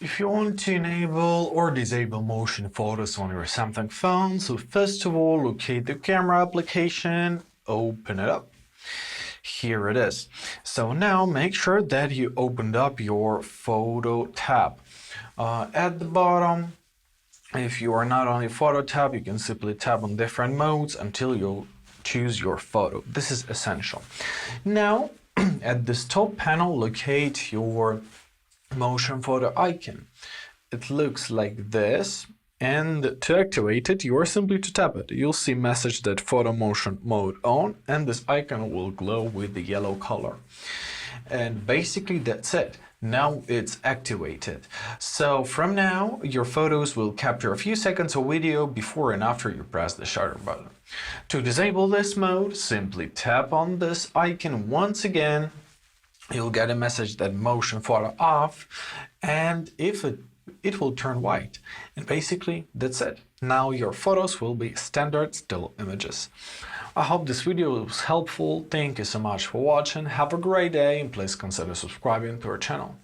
If you want to enable or disable motion photos on your Samsung phone, so first of all, locate the camera application, open it up. Here it is. So now make sure that you opened up your photo tab. At the bottom, if you are not on the photo tab, you can simply tap on different modes until you choose your photo. This is essential. Now, at this top panel, locate your motion photo icon. It looks like this, and to activate it, you are simply to tap it. You'll see message that photo motion mode on, and this icon will glow with the yellow color. And basically that's it. Now it's activated. So from now, your photos will capture a few seconds of video before and after you press the shutter button. To disable this mode, simply tap on this icon once again. You'll get a message that motion photo off, and if it will turn white. And basically that's it. Now your photos will be standard still images. I hope this video was helpful. Thank you so much for watching. Have a great day, and please consider subscribing to our channel.